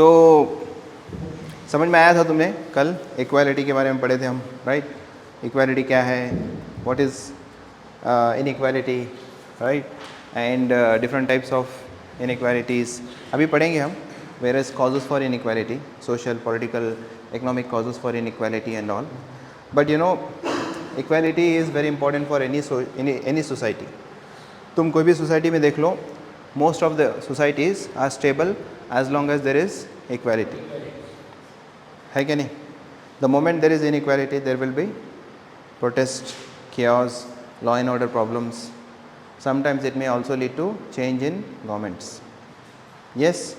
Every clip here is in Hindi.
तो समझ में आया था तुम्हें? कल इक्वालिटी के बारे में पढ़े थे हम, राइट? इक्वालिटी क्या है, what is inequality, right? And different types of inequalities अभी पढ़ेंगे हम. Various causes for inequality, social, political, economic causes for inequality and all. But you know, equality is very important for any society. तुम कोई भी सोसाइटी में देख लो, most of the societies are stable as long as there is equality. है क्या नहीं? The moment there is inequality, there will be protest, chaos, law and order problems. Sometimes it may also lead to change in governments. Yes,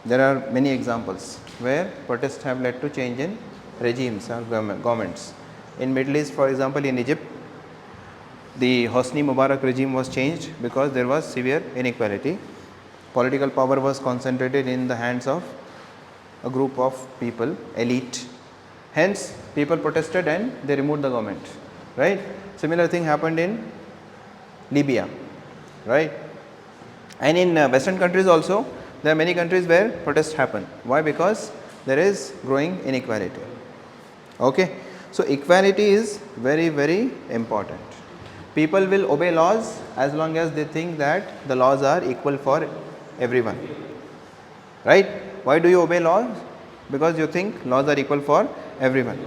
there are many examples where protests have led to change in regimes or governments. In Middle East, for example, in Egypt, the Hosni Mubarak regime was changed because there was severe inequality. Political power was concentrated in the hands of a group of people, elite. Hence, people protested and they removed the government, right? Similar thing happened in Libya, right? And in Western countries also, there are many countries where protests happen. Why? Because there is growing inequality. Okay, so equality is very, very important. People will obey laws as long as they think that the laws are equal for everyone, right? Why do you obey laws? Because you think laws are equal for everyone.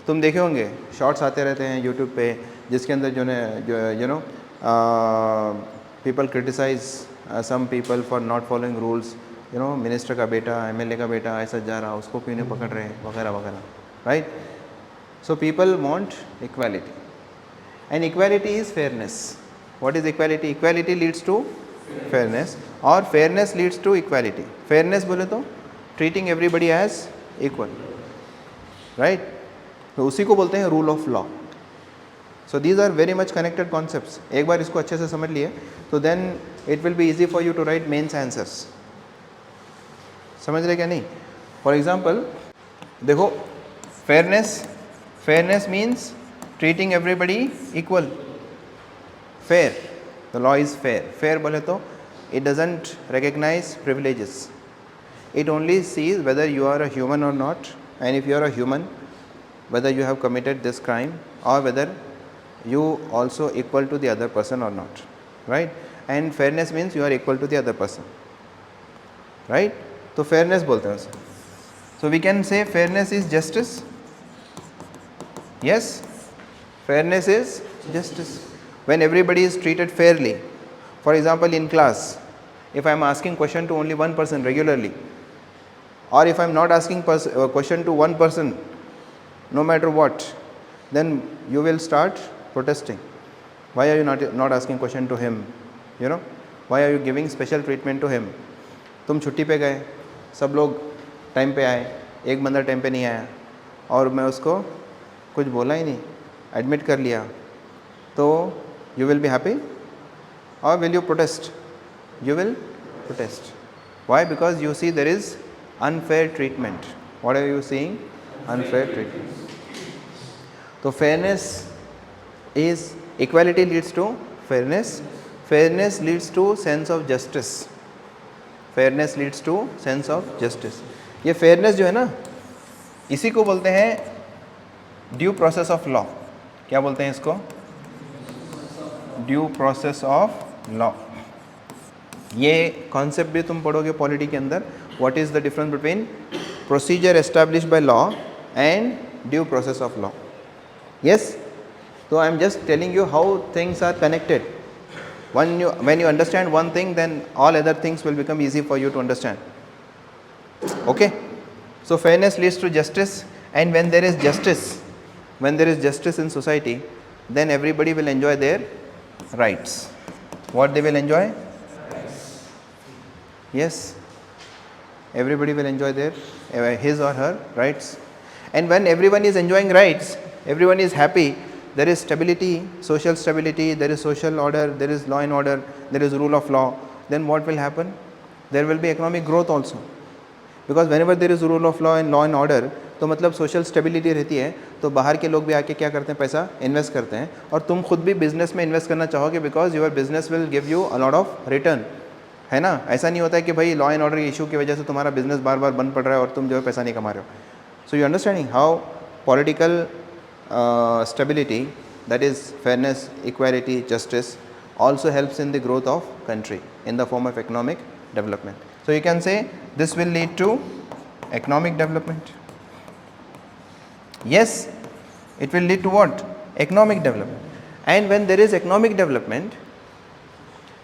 तुम देखे होंगे शॉर्ट्स आते रहते हैं यूट्यूब पे जिसके अंदर जो you know people criticize some people for not following rules, you know, minister का बेटा, एमएलए का बेटा ऐसा जा रहा, उसको क्यों नहीं पकड़ रहे, वगैरह वगैरह, right? So people want equality, and equality is fairness. What is equality? Equality leads to fairness और fairness leads to equality. Fairness बोले तो treating everybody as equal, right? तो उसी को बोलते हैं rule of law. So these are very much connected concepts. एक बार इसको अच्छे से समझ लिए तो then it will be easy for you to write mains answers. समझ रहे क्या नहीं? For example, देखो fairness means treating everybody equal, fair. The law is fair. Fair बोले तो it doesn't recognize privileges. It only sees whether you are a human or not, and if you are a human, whether you have committed this crime or whether you also equal to the other person or not, right? And fairness means you are equal to the other person, right? तो fairness बोलते हैं उसे. So we can say fairness is justice. Yes, fairness is justice when everybody is treated fairly. For example, in class, if I am asking question to only one person regularly, or if I am not asking question to one person no matter what, then you will start protesting. Why are you not asking question to him? You know, why are you giving special treatment to him? तुम छुट्टी पे गए, सब लोग टाइम पे आए, एक बंदा टाइम पे नहीं आया और मैं उसको कुछ बोला ही नहीं, एडमिट कर लिया, तो you will be happy or will you protest? You will protest. Why? Because you see there is unfair treatment. What are you seeing? Unfair treatment. So fairness is equality leads to fairness. Fairness leads to sense of justice. Fairness leads to sense of justice. ये fairness जो है ना, इसी को बोलते हैं ड्यू प्रोसेस ऑफ लॉ. क्या बोलते हैं इसको? Due process of law. ये कॉन्सेप्ट भी तुम पढ़ोगे पॉलिटी के अंदर. What is the difference between procedure established by law and due process of law. Yes. So I am just telling you how things are connected. When you understand one thing, then all other things will become easy for you to understand. Okay? So fairness leads to justice, and when there is justice in society, then everybody will enjoy their rights. What they will enjoy? Yes. Everybody will enjoy their his or her rights. And when everyone is enjoying rights, everyone is happy, there is stability, social stability, there is social order, there is law and order, there is rule of law. Then what will happen? There will be economic growth also. Because whenever there is rule of law and order, तो मतलब सोशल स्टेबिलिटी रहती है, तो बाहर के लोग भी आके क्या करते हैं? पैसा इन्वेस्ट करते हैं, और तुम खुद भी बिजनेस में इन्वेस्ट करना चाहोगे because your business will give you a lot of return. है ना. ऐसा नहीं होता है कि भाई लॉ एंड ऑर्डर इशू की वजह से तुम्हारा बिजनेस बार बार बंद पड़ रहा है और तुम जो है पैसा नहीं कमा रहे हो. So you understanding how political stability, that is fairness, equality, justice, also helps in the growth of country in the form of economic development. So you can say this will lead to economic development. Yes, it will lead to what? Economic development. And when there is economic development,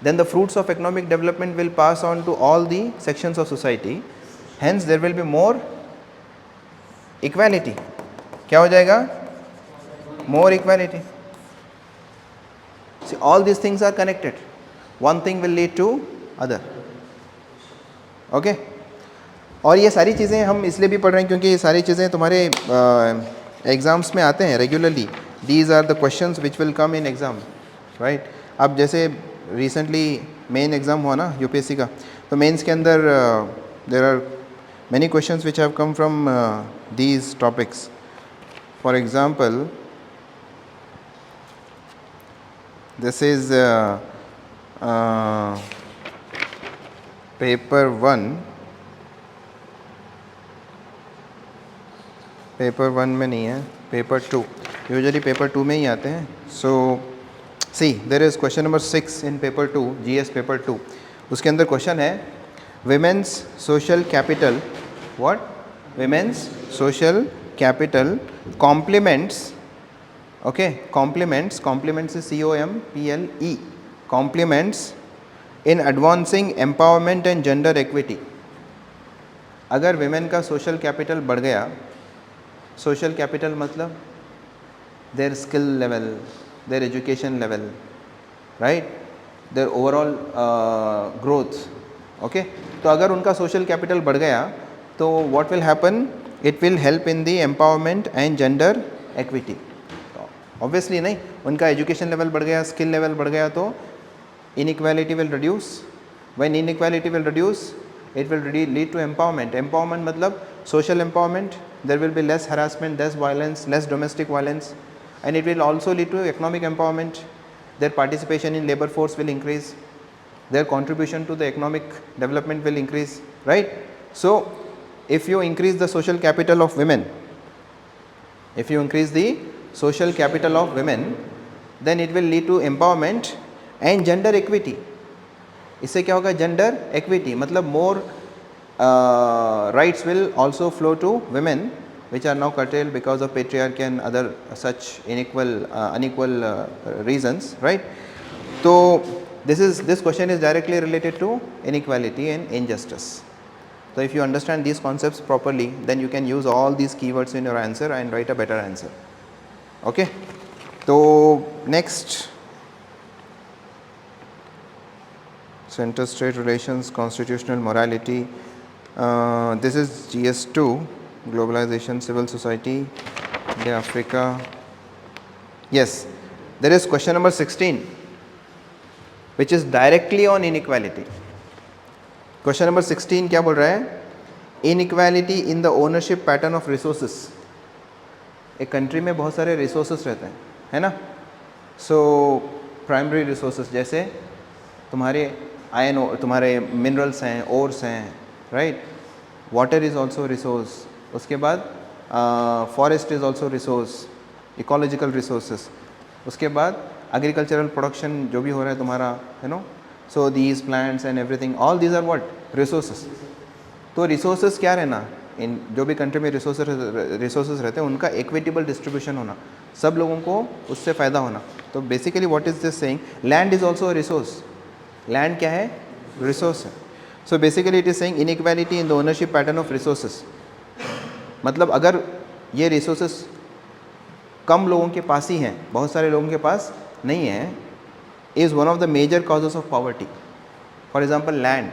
then the fruits of economic development will pass on to all the sections of society. Hence there will be more equality. क्या हो जाएगा? More equality. See, all these things are connected. One thing will lead to other. Okay? और ये सारी चीज़ें हम इसलिए भी पढ़ रहे हैं क्योंकि ये सारी चीज़ें तुम्हारे एग्ज़ाम्स में आते हैं regularly. These are the questions which will come in exam, right? अब जैसे recently मेन एग्ज़ाम हुआ ना यूपीएससी का, तो मेंस के अंदर there are many questions which have come from these topics. For example, this is paper 1. Paper 1 में नहीं है, पेपर 2. यूजुअली पेपर 2 में ही आते हैं. So see there is question number 6 in paper 2, GS paper 2. उसके अंदर क्वेश्चन है women's social capital. What? Women's social capital complements. Okay, complements is COMPLE, complements in advancing empowerment and gender equity. अगर women का social capital बढ़ गया, social capital मतलब their skill level, their education level, right, their overall growth. Okay, तो अगर उनका social capital बढ़ गया तो what will happen? It will help in the empowerment and gender equity. Obviously नहीं, उनका एजुकेशन लेवल बढ़ गया, स्किल लेवल बढ़ गया तो inequality will reduce. When inequality will reduce it will lead to empowerment. Empowerment मतलब social empowerment. There will be less harassment, less violence, less domestic violence, and it will also lead to economic empowerment. Their participation in labour force will increase, their contribution to the economic development will increase, right. So if you increase the social capital of women, if you increase the social capital of women, then it will lead to empowerment and gender equity. इससे क्या होगा? gender equity मतलब more rights will also flow to women which are now curtailed because of patriarchy and other such unequal reasons, right? So this question is directly related to inequality and injustice. So if you understand these concepts properly, then you can use all these keywords in your answer and write a better answer. Okay, so next, center state relations, constitutional morality. This is GS2, globalization, civil society, India, Africa. Yes, there is question number 16 which is directly on inequality. Question number 16 क्या बोल रहा है? Inequality in the ownership pattern of resources. एक कंट्री में बहुत सारे रिसोर्सेस रहते हैं, है ना. सो प्राइमरी रिसोर्सेस जैसे तुम्हारे तुम्हारे मिनरल्स हैं, ओर्स हैं, right. Water is also resource. उसके बाद forest is also resource, ecological resources. उसके बाद एग्रीकल्चरल प्रोडक्शन जो भी हो रहा है तुम्हारा, you know. So these plants and everything, all these are what? Resources. तो resources क्या रहना? इन जो भी कंट्री में रिसोर्सेज रहते हैं उनका इक्विटेबल डिस्ट्रीब्यूशन होना, सब लोगों को उससे फ़ायदा होना. तो basically what is this saying? Land is also a resource. Land क्या है? रिसोर्स है. So basically it is saying inequality in the ownership pattern of resources. मतलब अगर ये रिसोर्सेज कम लोगों के पास ही हैं, बहुत सारे लोगों के पास नहीं है, is one of the major causes of poverty. For example, land.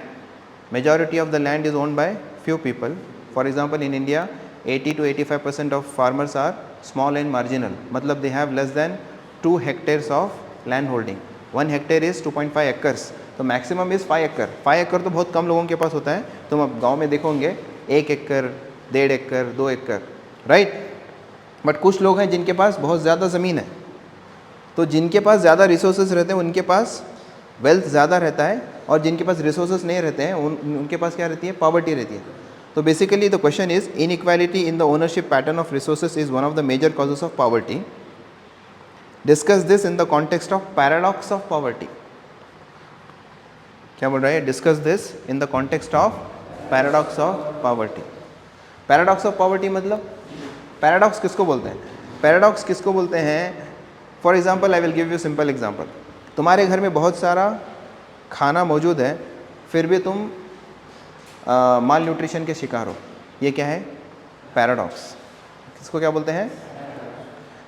Majority of the land is owned by few people. For example, in India, 80 to 85% of farmers are small and marginal. मतलब they have less than 2 hectares of land holding. 1 hectare is 2.5 acres. तो maximum is 5 acre. 5 acre तो बहुत कम लोगों के पास होता है. तुम अब गाँव में देखोगे 1 एकड़, 1.5 एकड़, 2 एकड़, राइट. बट कुछ लोग हैं जिनके पास बहुत ज़्यादा ज़मीन है. तो जिनके पास ज़्यादा रिसोर्सेज रहते हैं उनके पास वेल्थ ज़्यादा रहता है और जिनके पास रिसोर्सेज नहीं रहते हैं उनके पास क्या रहती है, पॉवर्टी रहती है. तो basically the question is inequality in the ownership pattern of resources is one of the major causes of poverty. Discuss this in the context of paradox of poverty. क्या बोल रहा है, discuss this in the context of paradox of poverty. Paradox of poverty मतलब पैराडॉक्स किसको बोलते हैं, पैराडॉक्स किसको बोलते हैं. For example I will give you simple example. तुम्हारे घर में बहुत सारा खाना मौजूद है फिर भी तुम माल न्यूट्रिशन के शिकार हो. ये क्या है, पैराडॉक्स. किसको क्या बोलते हैं,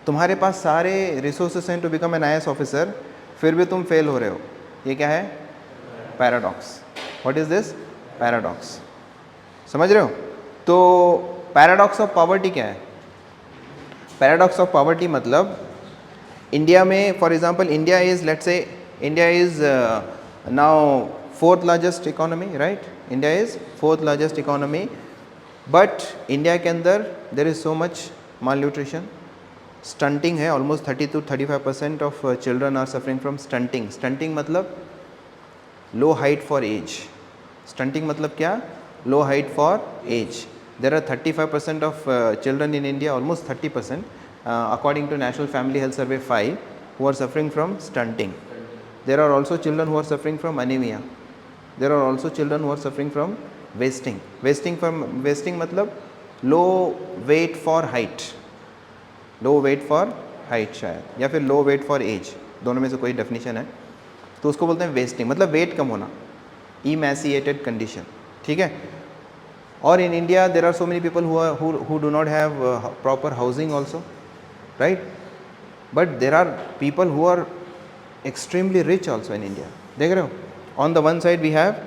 तुम्हारे पास सारे रिसोर्सेस हैं to become an IAS officer फिर भी तुम फेल हो रहे हो. ये क्या है, paradox. What is this, paradox. समझ रहे हो. तो पैराडॉक्स ऑफ पॉवर्टी क्या है, पैराडॉक्स ऑफ पॉवर्टी मतलब इंडिया में for example India is let's say India is now fourth largest economy, right. India is fourth largest economy but India के अंदर there is so much malnutrition. Stunting है, almost 30 to 35% of children are suffering from stunting. Stunting मतलब low height for as. Stunting मतलब क्या, low height for age. There are 35% of children in India, almost 30%, according to National Family Health Survey 5, who are suffering from stunting. There are also children who are suffering from anemia. There are also children who are suffering from wasting. Wasting मतलब low weight for height. Low weight for height शायद, या फिर low weight for age, दोनों में से कोई definition है. तो उसको बोलते हैं wasting, मतलब weight कम होना, emaciated condition. ठीक है. और in India there are so many people who do not have proper housing also, right. But there are people who are extremely rich also in India. देख रहे हो, on the one side we have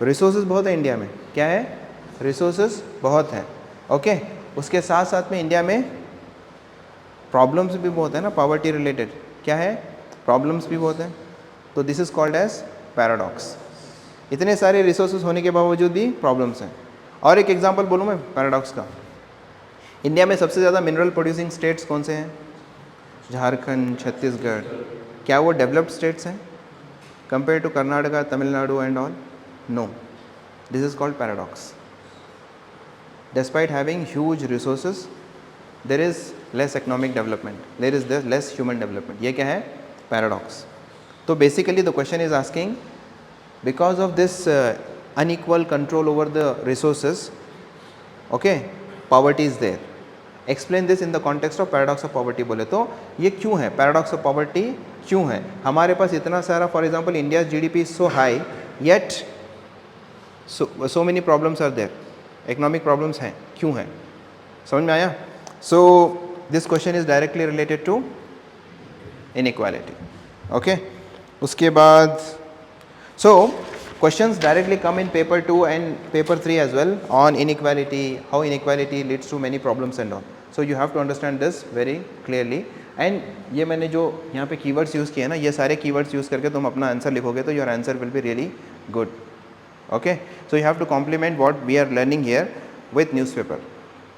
resources बहुत है इंडिया में. क्या है, resources बहुत हैं. ओके, उसके साथ साथ में इंडिया में प्रॉब्लम्स भी बहुत है ना, पॉवर्टी रिलेटेड. क्या है, प्रॉब्लम्स भी बहुत हैं. तो this is called as paradox. इतने सारे रिसोर्सेज होने के बावजूद भी प्रॉब्लम्स हैं. और एक एग्जांपल बोलूँ मैं पैराडॉक्स का. इंडिया में सबसे ज़्यादा मिनरल प्रोड्यूसिंग स्टेट्स कौन से हैं, झारखंड, छत्तीसगढ़. क्या वो डेवलप्ड स्टेट्स हैं compare to Karnataka, Tamil Nadu and all? No. This is called paradox. Despite having huge resources there is less economic development, there is less human development. ये क्या है, पैराडॉक्स. तो basically the question is asking because of this unequal control over the resources, okay, poverty is there. Explain this in the context of paradox of poverty. बोले तो ये क्यों है, paradox of poverty क्यों है. हमारे पास इतना सारा, for example India's GDP is so high yet so many problems are there, economic problems हैं, क्यों है, समझ में आया. So this question is directly related to inequality. Okay, उसके बाद so questions directly come in paper 2 and paper 3 as well on inequality, how inequality leads to many problems and all. So you have to understand this very clearly. And ये मैंने जो यहाँ पे keywords यूज़ किए हैं ना, ये सारे keywords यूज़ करके तुम अपना आंसर लिखोगे तो your answer will be really good. Okay, so you have to complement what we are learning here with newspaper.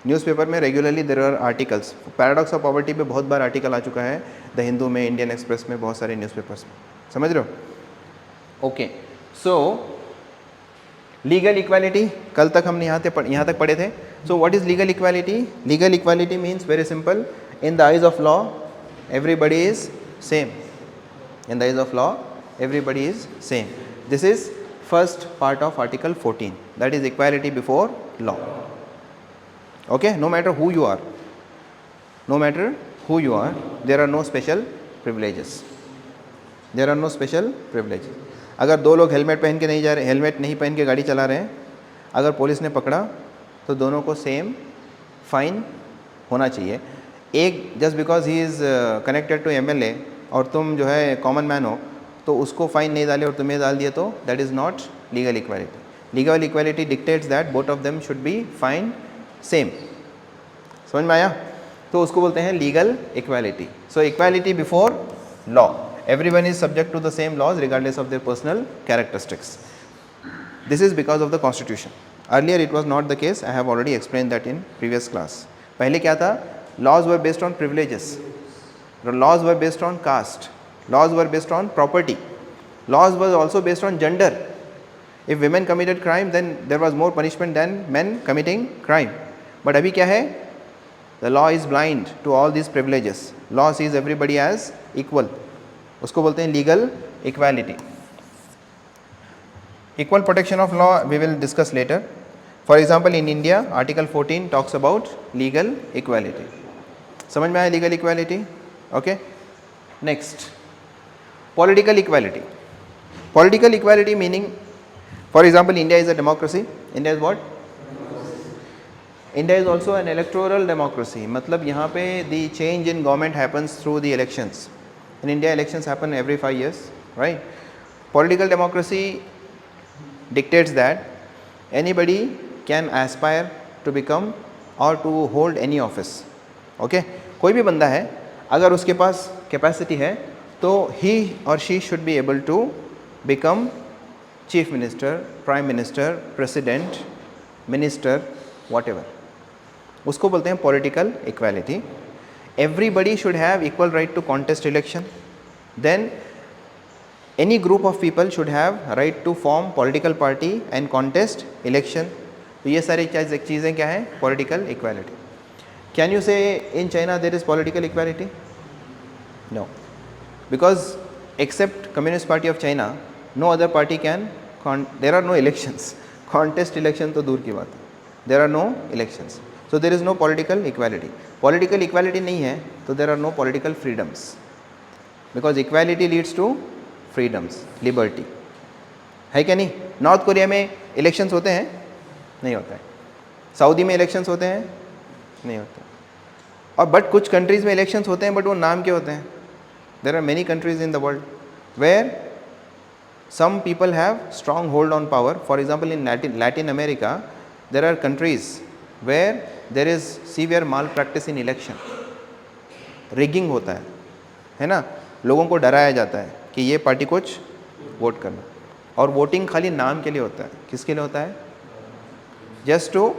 Newspaper में regularly there are articles. Paradox of poverty पे बहुत बार आर्टिकल आ चुका है, द हिंदू में, इंडियन एक्सप्रेस में, बहुत सारे न्यूज़पेपर्स में. समझ रहे हो. ओके, सो लीगल इक्वालिटी कल तक हमने यहाँ तक पढ़े थे. So what is legal equality. Legal equality means very simple, in the eyes of law everybody is same. In the eyes of law everybody is same. This is first part of article 14, that is equality before law. Okay, no matter who you are, no matter who you are, there are no special privileges. There are no special privileges. अगर दो लोग हेलमेट पहन के नहीं जा रहे, हेलमेट नहीं पहन के गाड़ी चला रहे हैं, अगर पुलिस ने पकड़ा तो दोनों को सेम फाइन होना चाहिए. एक just because he is connected to MLA और तुम जो है कॉमन मैन हो तो उसको फाइन नहीं डाले और तुम्हें डाल दिए तो that is not legal equality. Legal equality dictates that both of them should be fine same. समझ में आया. तो उसको बोलते हैं legal equality. So equality before law, everyone is subject to the same laws regardless of their personal characteristics. This is because of the constitution. Earlier it was not the case. I have already explain that in previous class. पहले क्या था, laws were based on privileges, laws were based on caste, laws were based on property. Laws was also based on gender. If women committed crime, then there was more punishment than men committing crime. But अभी क्या है? The law is blind to all these privileges. Law sees everybody as equal. उसको बोलते हैं legal equality. Equal protection of law we will discuss later. For example, in India, Article 14 talks about legal equality. समझ में आया legal equality? Okay. Next, political equality. Political equality meaning, for example, India is a democracy. India is what? India is also an electoral democracy. मतलब यहाँ पे the change in government happens through the elections. In India, elections happen every 5 years, right? Political democracy dictates that anybody can aspire to become or to hold any office. Okay? कोई भी बंदा है, अगर उसके पास कैपेसिटी है तो he or she should be able to become chief minister, prime minister, president, minister, whatever. उसको बोलते हैं political equality. Everybody should have equal right to contest election. Then any group of people should have right to form political party and contest election. तो ये सारी चीज़ें क्या हैं? Political equality. Can you say in China there is political equality? No, because except Communist Party of China, no other party can. There are no elections. Contest election तो दूर की बात है. There are no elections. So there is no political equality. Political equality नहीं है तो there are no political freedoms. Because equality leads to freedoms, liberty. है क्या नहीं? नॉर्थ कोरिया में इलेक्शंस होते हैं? नहीं होता है. सऊदी में इलेक्शंस होते हैं? नहीं होते. और बट कुछ कंट्रीज़ में इलेक्शंस होते हैं, बट वो नाम के होते हैं. There are many countries in the world where some people have strong hold on power. For example, in Latin America, there are countries where there is severe malpractice in election. Rigging होता है ना? लोगों को डराया जाता है कि ये पार्टी कुछ वोट करना, और वोटिंग खाली नाम के लिए होता है. किसके लिए होता है? Just to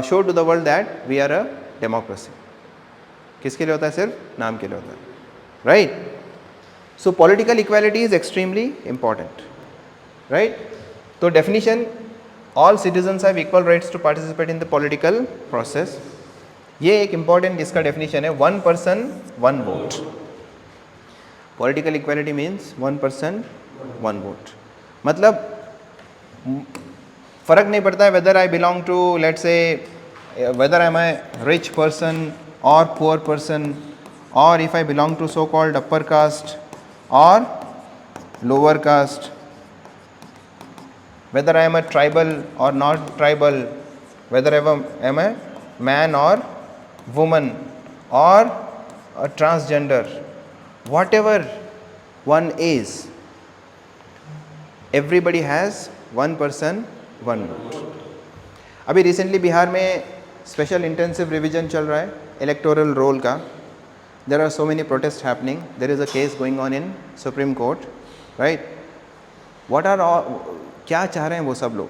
show to the world that we are a democracy. किसके लिए होता है? सिर्फ नाम के लिए होता है. Right? So political equality is extremely important. Right? So definition, all citizens have equal rights to participate in the political process. ये एक important इसका definition है, one person one vote. Political equality means one person one vote. मतलब फ़र्क नहीं पड़ता है whether I belong to, let's say, whether I am a rich person or poor person, or if I belong to so-called upper caste or lower caste, whether I am a tribal or not tribal, whether I am a man or woman or a transgender, whatever one is, everybody has one person one vote. अभी रिसेंटली बिहार में स्पेशल इंटेंसिव रिवीजन चल रहा है इलेक्टोरल रोल का. There are so many protests happening. There is a case going on in Supreme Court, right? What are all, क्या चाह रहे हैं वो सब लोग?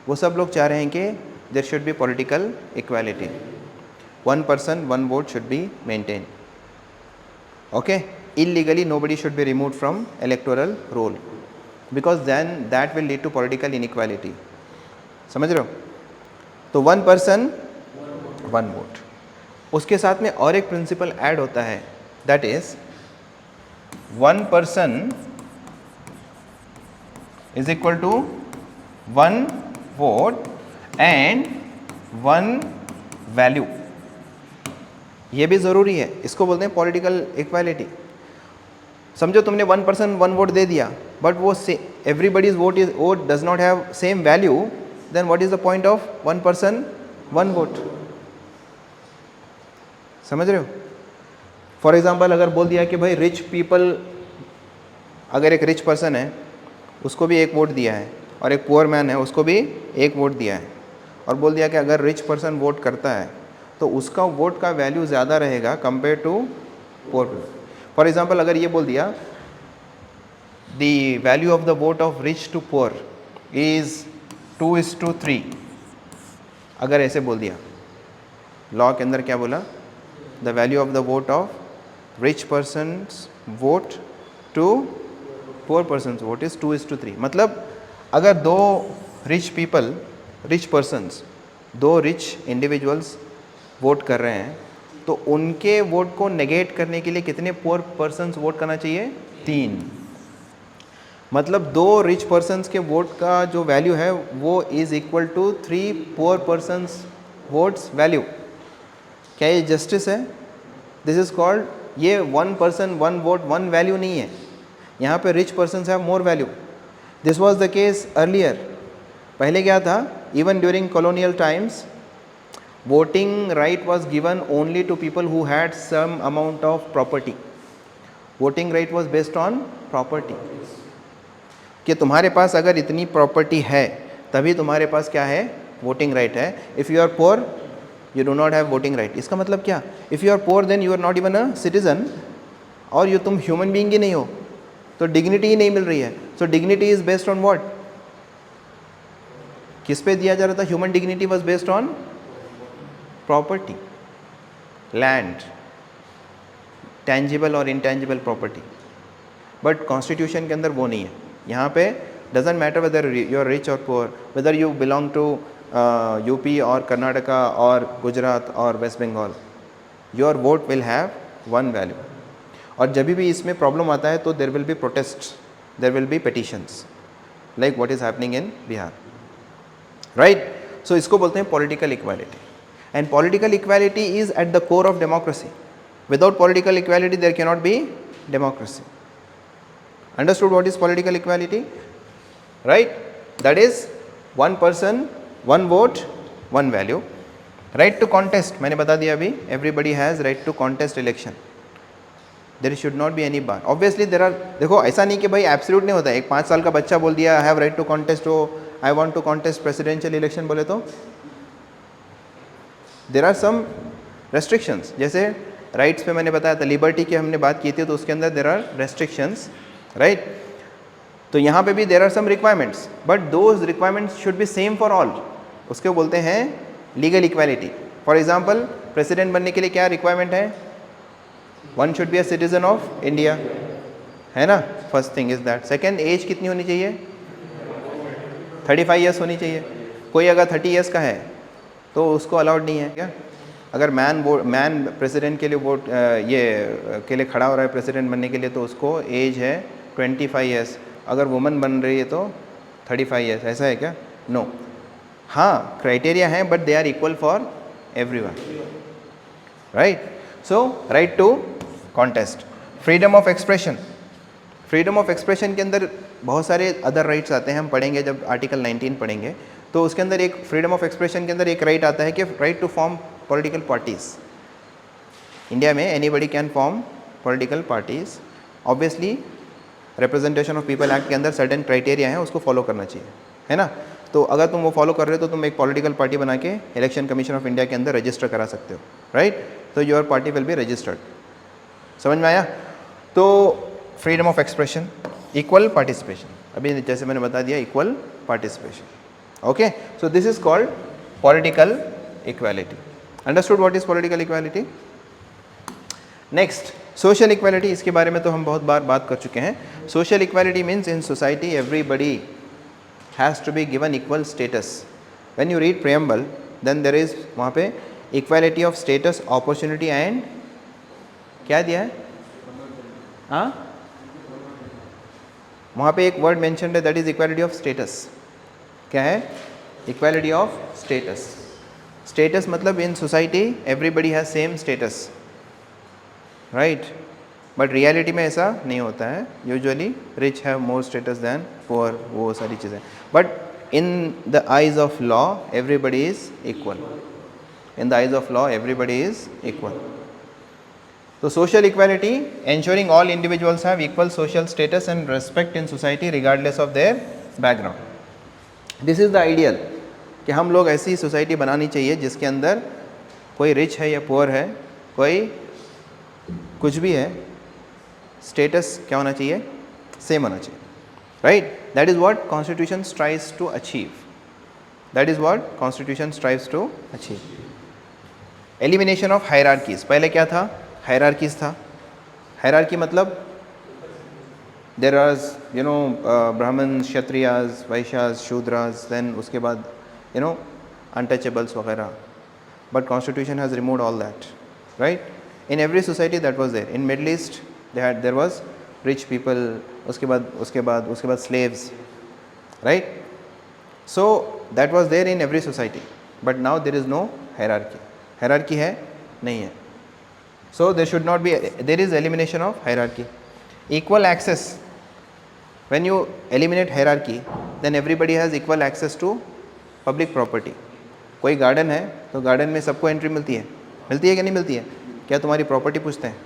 वो सब लोग चाह रहे हैं कि there should be political equality. One person, one vote should be maintained. Okay? Illegally, nobody should be removed from electoral roll, because then that will lead to political inequality. समझ रहे हो? तो one person, one vote. उसके साथ में और एक प्रिंसिपल ऐड होता है, that is one person is equal to one vote and one value. ये भी ज़रूरी है, इसको बोलते हैं पॉलिटिकल इक्वालिटी. समझो तुमने वन पर्सन वन वोट दे दिया, बट वो everybody's vote does not have same value, then what is the point of one person one vote? समझ रहे हो? फॉर एग्जाम्पल अगर बोल दिया कि भाई रिच पीपल, अगर एक रिच पर्सन है उसको भी एक वोट दिया है, और एक पुअर मैन है उसको भी एक वोट दिया है, और बोल दिया कि अगर रिच पर्सन वोट करता है तो उसका वोट का वैल्यू ज़्यादा रहेगा compare to poor. For example अगर ये बोल दिया the value of the vote of rich to poor is 2:3, अगर ऐसे बोल दिया, लॉ के अंदर क्या बोला? The value of the vote of rich person's vote to 4 persons vote is 2:3. मतलब अगर दो रिच पर्सन्स, दो रिच इंडिविजुअल्स वोट कर रहे हैं तो उनके वोट को नेगेट करने के लिए कितने पुअर पर्सन्स वोट करना चाहिए? 3. मतलब दो रिच पर्सन्स के वोट का जो वैल्यू है वो is equal to 3 poor persons votes value. क्या ये जस्टिस है? दिस इज़ कॉल्ड, ये 1 पर्सन 1 वोट 1 वैल्यू नहीं है. यहाँ पे rich persons have more value. This was the case earlier. पहले क्या था? Even during colonial times voting right was given only to people who had some amount of property. Voting right was based on property. कि तुम्हारे पास अगर इतनी प्रॉपर्टी है तभी तुम्हारे पास क्या है? वोटिंग राइट है. If you are poor you do not have voting right. इसका मतलब क्या? If you are poor then you are not even a citizen, और ये तुम ह्यूमन बीइंग ही नहीं हो, तो डिग्निटी ही नहीं मिल रही है. So dignity is based on what? किस पे दिया जा रहा था? Human dignity was based on property, land, tangible और इंटैंजिबल प्रॉपर्टी. बट कॉन्स्टिट्यूशन के अंदर वो नहीं है. यहाँ पे doesn't matter whether you are rich और poor, whether you belong to UP और कर्नाटका और गुजरात और West Bengal, your vote will have 1 value. और जब भी इसमें प्रॉब्लम आता है तो there will be protest, there will be petitions, like what is happening in Bihar, right. So इसको बोलते हैं political equality. And political equality is at the core of democracy. Without political equality, there cannot be democracy. Understood what is political equality? Right? That is 1 person, 1 vote, 1 value. Right to contest, मैंने बता दिया अभी. Everybody has right to contest election. There should not be any bar. Obviously there are, देखो ऐसा नहीं कि भाई absolute नहीं होता है. एक 5 साल का बच्चा बोल दिया I have right to contest, हो I want to contest presidential election बोले तो देर आर सम रेस्ट्रिक्शंस. जैसे राइट्स पे मैंने बताया था, लिबर्टी की हमने बात की थी, तो उसके अंदर देर आर रेस्ट्रिक्शंस, राइट. तो यहाँ पे भी there are some requirements, but those requirements should be same for all. उसके बोलते हैं legal equality. For example president बनने के लिए क्या रिक्वायरमेंट है? 1 should be a citizen of India, है ना. First thing is that. Second, age कितनी होनी चाहिए? 35 ईयर्स होनी चाहिए. कोई अगर 30 ईयर्स का है तो उसको अलाउड नहीं है क्या? अगर मैन प्रेसिडेंट के लिए वोट के लिए खड़ा हो रहा है प्रेसिडेंट बनने के लिए, तो उसको एज है 25 ईयर्स. अगर वुमन बन रही है तो 35 ईयर्स. ऐसा है क्या? नो. हाँ, क्राइटेरिया हैं but they are equal for everyone, right. So right to contest. Freedom of expression. Freedom of expression के अंदर बहुत सारे अदर राइट्स आते हैं, हम पढ़ेंगे जब आर्टिकल 19 पढ़ेंगे. तो उसके अंदर एक फ्रीडम ऑफ एक्सप्रेशन के अंदर एक राइट आता है कि right to form political parties. India में anybody can form political parties. Obviously representation of people act के अंदर सर्टेन क्राइटेरिया हैं, उसको फॉलो करना चाहिए, है ना. तो अगर तुम वो फॉलो कर रहे हो तो तुम एक पॉलिटिकल पार्टी बना के इलेक्शन कमीशन ऑफ इंडिया के अंदर रजिस्टर करा सकते हो, राइट. तो your party will be registered. समझ में आया? तो freedom of expression, equal participation. अभी जैसे मैंने बता दिया, equal participation. Okay, so this is called political equality. Understood what is political equality? Next, social equality. इसके बारे में तो हम बहुत बार बात कर चुके हैं. Social equality means in society everybody has to be given equal status. When you read preamble, then there is वहाँ पे equality of status, opportunity and क्या दिया है? हाँ, वहाँ पे एक word mentioned है, that is equality of status. क्या है? Equality of status. स्टेटस मतलब in society everybody has same status, right. But reality में ऐसा नहीं होता है. Usually rich have more status than poor, वो सारी चीज़ें. But in the eyes of law everybody is equal. In the eyes of law everybody is equal. तो social equality, ensuring all individuals have equal social status and respect in society regardless of their background. This is the ideal कि हम लोग ऐसी सोसाइटी बनानी चाहिए जिसके अंदर कोई रिच है या पुअर है, कोई कुछ भी है, स्टेटस क्या होना चाहिए? सेम होना चाहिए, right. That is what constitution strives to achieve. That is what constitution strives to achieve. Elimination of hierarchies. पहले क्या था? हायरार्कीज था. हायरार्की मतलब देर आर ब्राह्मण, क्षत्रियाज, वैश्याज, शूद्राज, देन उसके बाद अनटचेबल्स वगैरह. But constitution has removed all that, right? In every society that was there. In Middle East there was rich people, उसके बाद slaves, right? So that was there in every society, but now there is no hierarchy. Hierarchy है नहीं है. So there should not be, there is elimination of hierarchy. Equal access. When you eliminate hierarchy, then everybody has equal access to public property. कोई गार्डन है तो गार्डन में सबको एंट्री मिलती है कि नहीं मिलती है? क्या तुम्हारी प्रॉपर्टी पूछते हैं?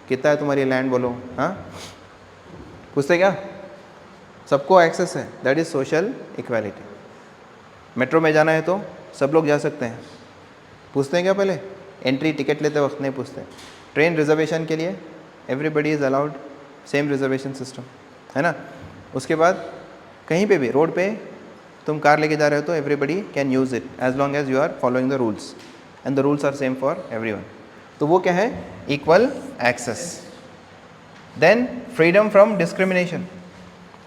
कितना है तुम्हारी लैंड, बोलो. हाँ, पूछते क्या? सबको एक्सेस है. That is social equality. Metro में जाना है तो सब लोग जा सकते हैं. पूछते हैं क्या पहले? एंट्री टिकट लेते वक्त नहीं पूछते. ट्रेन रिजर्वेशन के लिए everybody is allowed, same reservation system है ना. उसके बाद कहीं पे भी रोड पे तुम कार लेके जा रहे हो तो everybody can use it as long as you are following the rules, and the rules are same for everyone. तो वो क्या है? Equal access. Then freedom from discrimination.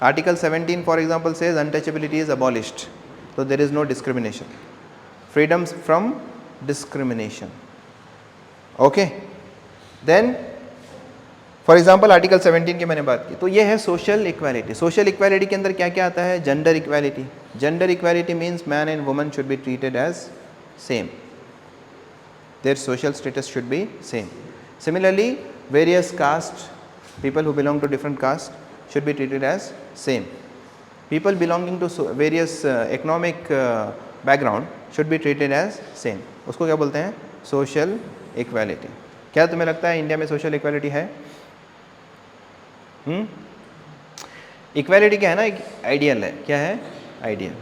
Article 17 for example says untouchability is abolished, तो there is no discrimination. Freedom from discrimination. Okay. Then for example article 17 की मैंने बात की, तो ये है सोशल इक्वालिटी. सोशल इक्वालिटी के अंदर क्या क्या आता है? Gender equality. Gender equality means man and woman should be treated as same. Their social status should be same. Similarly various caste, people who belong to different caste should be treated as same. People belonging to various economic background should be treated as same. उसको क्या बोलते हैं? Social equality. क्या तुम्हें लगता है इंडिया में सोशल इक्वालिटी है? इक्वालिटी क्या है ना, एक आइडियल है. क्या है? आइडियल.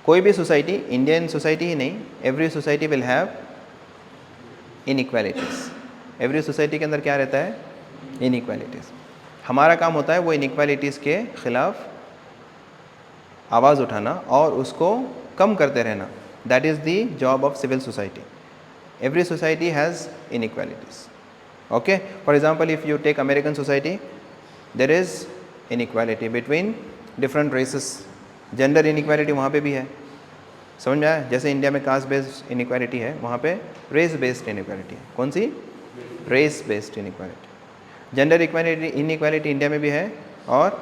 कोई भी सोसाइटी, इंडियन सोसाइटी ही नहीं, every society will have inequalities. Every society के अंदर क्या रहता है? इनइक्वालिटीज़. हमारा काम होता है वो इनइक्वालिटीज़ के ख़िलाफ़ आवाज़ उठाना और उसको कम करते रहना. That is the job of civil society. Every society has inequalities. Okay. For example if you take American society, there is inequality between different races. Gender inequality वहाँ पे भी है. समझ में आया? जैसे इंडिया में कास्ट बेस्ड इनइक्वालिटी है, वहाँ पे रेस बेस्ड इनइक्वालिटी है. कौन सी? Race based inequality. Gender inequality India में भी है और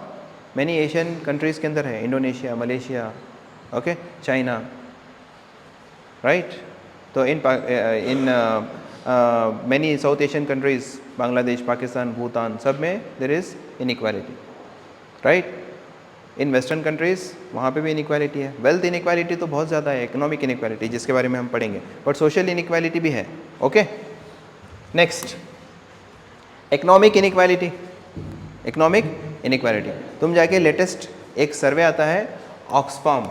मैनी एशियन कंट्रीज़ के अंदर है. Indonesia, Malaysia, okay, China, right. तो in many South Asian countries, Bangladesh, Pakistan, Bhutan, सब में there is inequality, right. In western countries वहाँ पे भी इनइक्वालिटी है. वेल्थ इनइक्वालिटी तो बहुत ज़्यादा है, इकोनॉमिक इनइक्वालिटी जिसके बारे में हम पढ़ेंगे, बट सोशल इनइक्वालिटी भी है. Okay. Next, economic inequality. Economic inequality, तुम जाके लेटेस्ट एक सर्वे आता है ऑक्सफैम,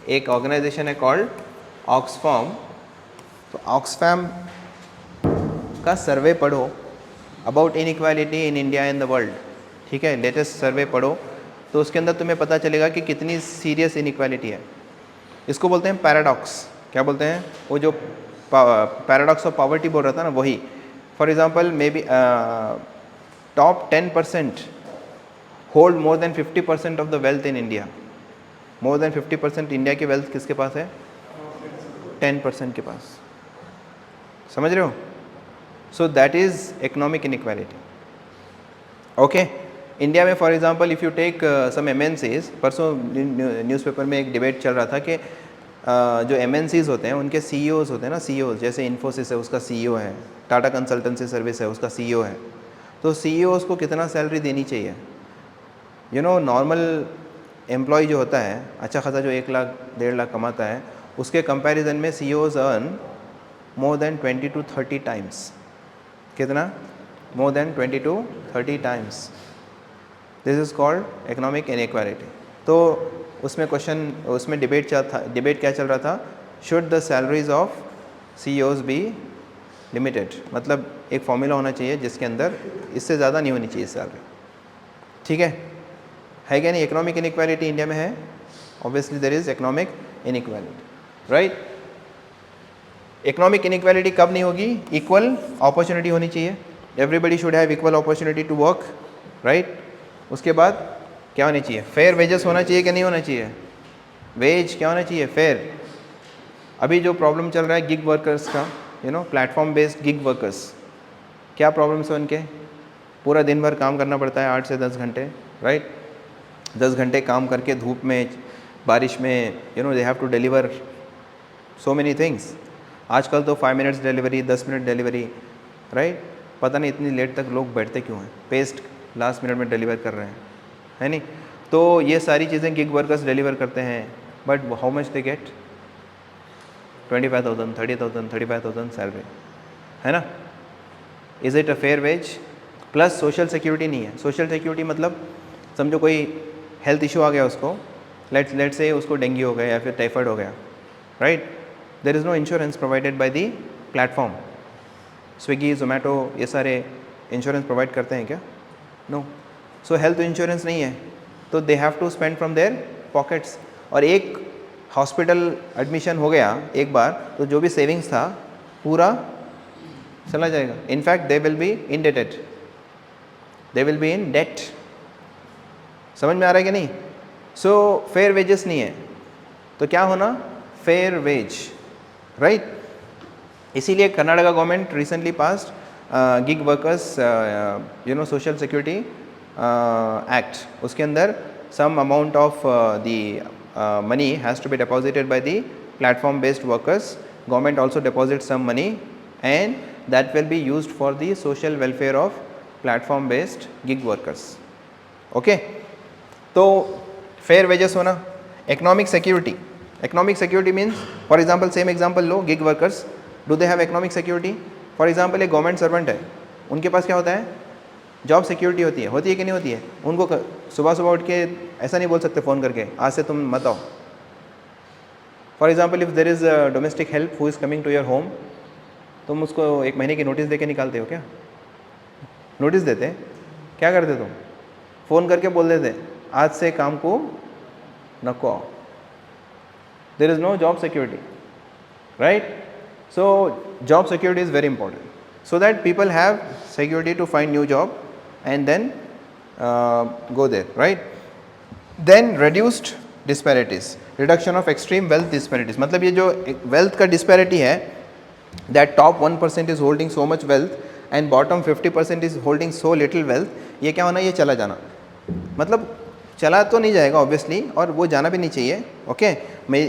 एक ऑर्गेनाइजेशन है कॉल्ड ऑक्सफैम. तो ऑक्सफैम का सर्वे पढ़ो about inequality in India and the world. ठीक है, लेटेस्ट सर्वे पढ़ो तो उसके अंदर तुम्हें पता चलेगा कि कितनी सीरियस इनइक्वालिटी है. इसको बोलते हैं पैराडॉक्स. क्या बोलते हैं? वो जो पैराडॉक्स ऑफ पॉवर्टी बोल रहा था ना, वही. For example, maybe top 10% hold more than 50% of the wealth in India. More than 50% India की वेल्थ किसके पास है? 10% के पास. समझ रहे हो? So that is economic inequality. Okay. India में for example if you take some MNCs, परसों न्यूज़पेपर में एक डिबेट चल रहा था कि जो MNCs होते हैं उनके CEOs होते हैं ना, CEOs, जैसे इन्फोसिस है उसका CEO है, टाटा कंसल्टेंसी सर्विस है उसका CEO है. तो CEOs को कितना सैलरी देनी चाहिए? नॉर्मल एम्प्लॉय जो होता है, अच्छा खासा जो 1 लाख 1.5 लाख कमाता है, उसके कंपैरिजन में CEOs earn more than 20 to 30 times. कितना? More than 20 to 30 times. This is called economic inequality. तो उसमें डिबेट क्या चल रहा था? Should the salaries of CEOs be limited. मतलब एक फॉर्मूला होना चाहिए जिसके अंदर इससे ज़्यादा नहीं होनी चाहिए सैलरी. ठीक है क्या नहीं? इकोनॉमिक इनइक्वालिटी इंडिया में है. Obviously there is economic inequality, right. Economic inequality कब नहीं होगी? इक्वल अपॉर्चुनिटी होनी चाहिए. Everybody should have equal opportunity to work, right. उसके बाद क्या होनी चाहिए, फेयर वेजेस होना चाहिए कि नहीं होना चाहिए, वेज क्या होना चाहिए, फेयर। अभी जो प्रॉब्लम चल रहा है गिग वर्कर्स का, प्लेटफॉर्म बेस्ड गिग वर्कर्स, क्या प्रॉब्लम्स है उनके, पूरा दिन भर काम करना पड़ता है 8 से 10 घंटे, राइट। 10 घंटे काम करके धूप में बारिश में they have to deliver so many things. आजकल तो 5 minutes delivery, 10 minute delivery, right. पता नहीं इतनी लेट तक लोग बैठते क्यों हैं, पेस्ट लास्ट मिनट में डिलीवर कर रहे हैं, है नहीं। तो ये सारी चीज़ें गिग वर्कर्स डिलीवर करते हैं, but how much they get, 25,000, 30,000, 35,000 salary, है ना। Is it a fair wage. Plus social security नहीं है। सोशल सिक्योरिटी मतलब समझो कोई हेल्थ इशू आ गया उसको, लेट्स से उसको डेंगू हो गया या फिर टाइफाइड हो गया, right. There is no insurance provided by the platform. Swiggy, Zomato ये सारे इंश्योरेंस प्रोवाइड करते हैं क्या? नो। सो हेल्थ इंश्योरेंस नहीं है, तो they have to spend from their pockets. और एक हॉस्पिटल एडमिशन हो गया एक बार, तो जो भी सेविंग्स था पूरा चला जाएगा। In fact they will be indebted, they will be in debt. समझ में आ रहा है कि नहीं? सो फेयर वेजेस नहीं है, तो क्या होना, फेयर वेज, राइट। इसीलिए Karnataka government recently passed gig workers social security act. उसके अंदर some amount of the money has to be deposited by the platform based workers. Government also deposits some money and that will be used for the social welfare of platform based gig workers. Okay, तो fair wages होना। economic security, economic security means for example same example low, gig workers, do they have economic security? for example एक गवर्नमेंट सर्वेंट है, उनके पास क्या होता है, जॉब सिक्योरिटी होती है कि नहीं होती है। उनको सुबह सुबह उठ के ऐसा नहीं बोल सकते फ़ोन करके आज से तुम मत आओ। For example if there is domestic help who is coming to your home, तुम उसको 1 महीने की नोटिस दे के निकालते हो क्या? नोटिस देते, क्या करते तुम? फ़ोन करके बोल देते आज से काम को नको आओ। There is no job security, right. So job security is very important so that people have security to find new job and then go there, right. Then reduced disparities, reduction of extreme wealth disparities, मतलब ये जो wealth का disparity है, that top 1% is holding so much wealth and bottom 50% is holding so little wealth, ये क्या होना, ये चला जाना। मतलब चला तो नहीं जाएगा ऑब्वियसली, और वो जाना भी नहीं चाहिए, ओके। मैं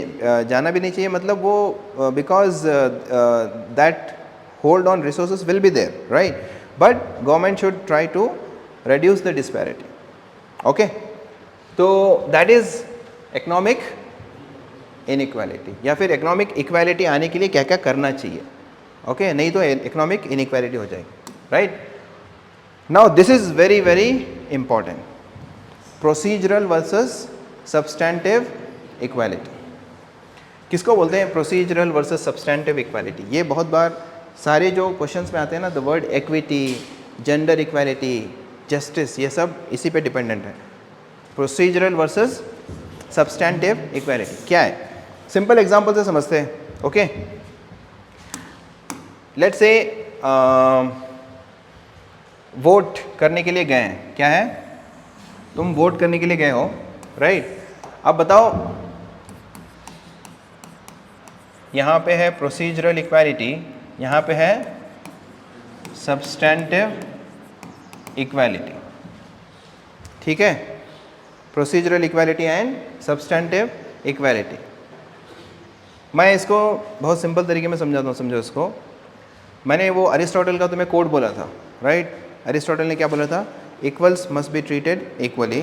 जाना भी नहीं चाहिए मतलब वो because that hold on resources will be there, right, but government should try to reduce the disparity, okay. तो that is economic inequality, या फिर economic equality आने के लिए क्या क्या करना चाहिए, okay, नहीं तो economic inequality हो जाएगी, right. now this is very very important, procedural versus substantive equality। किसको बोलते हैं procedural versus substantive equality? ये बहुत बार सारे जो क्वेश्चंस में आते हैं ना, the word equity, gender equality, justice, ये सब इसी पे डिपेंडेंट है। प्रोसीजरल वर्सेस सब्सटैंटिव इक्वालिटी क्या है, सिंपल एग्जांपल से समझते हैं, ओके। लेट्स से वोट करने के लिए गए हैं, क्या है, तुम वोट करने के लिए गए हो, राइट। अब बताओ यहाँ पे है प्रोसीजरल इक्वालिटी, यहाँ पे है सब्सटैंटिव इक्वालिटी, ठीक है। Procedural equality and substantive equality. मैं इसको बहुत सिंपल तरीके में समझाता हूँ, समझो इसको। मैंने वो अरिस्टोटल का तुम्हें कोड बोला था, राइट। अरिस्टोटल ने क्या बोला था, equals must be treated equally,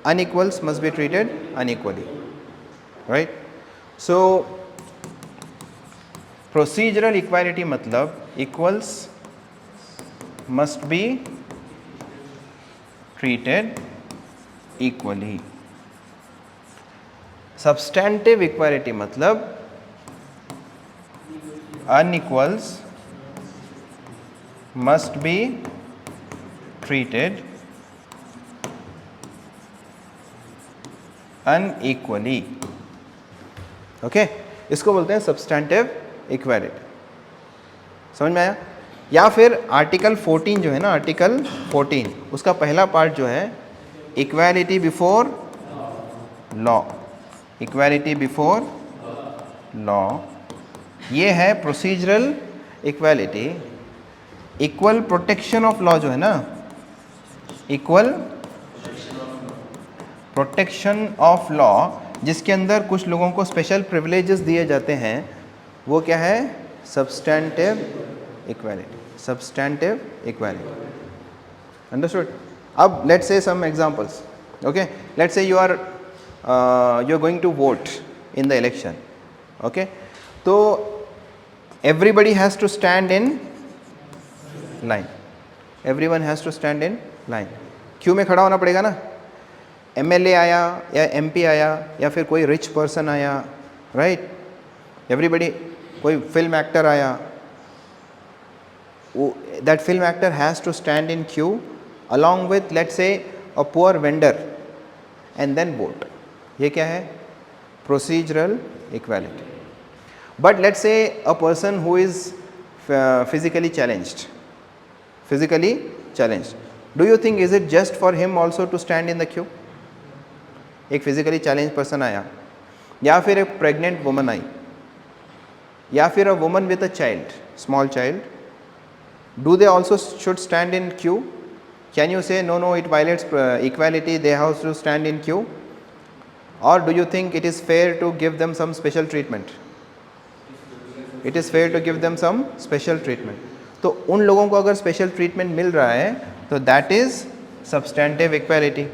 unequals must be treated unequally, right. So procedural equality मतलब equals must be treated equally. Substantive equality मतलब unequals must be treated unequally, okay. इसको बोलते हैं सब्सटैंटिव इक्वालिटी। समझ में आया? या फिर आर्टिकल 14 जो है ना, आर्टिकल 14 उसका पहला पार्ट जो है equality before law, equality before law, ये है procedural equality. Equal protection of law जो है ना, इक्वल प्रोटेक्शन ऑफ लॉ, जिसके अंदर कुछ लोगों को स्पेशल प्रिविलेजेस दिए जाते हैं, वो क्या है? Substantive equality, substantive equality. Understood? अब let's say some examples. Okay, let's say you are going to vote in the election. Okay, so everybody has to stand in line, everyone has to stand in line. क्यों में खड़ा होना पड़ेगा ना? MLA आया या MP आया या फिर कोई रिच पर्सन आया, राइट? एवरीबडी, कोई फिल्म एक्टर आया, that film actor has to stand in queue along with, let's say, a poor vendor and then vote. ये क्या है? Procedural equality. But let's say a person who is physically challenged, do you think is it just for him also to stand in the queue? एक physically challenged person आया, या फिर एक pregnant woman आई, या फिर a woman with a child, small child, do they also should stand in queue? Can you say no, it violates equality, they have to stand in queue? Or do you think it is fair to give them some special treatment? It is fair to give them some special treatment. तो उन लोगों को अगर स्पेशल ट्रीटमेंट मिल रहा है तो दैट इज सब्सटेंटिव इक्वालिटी.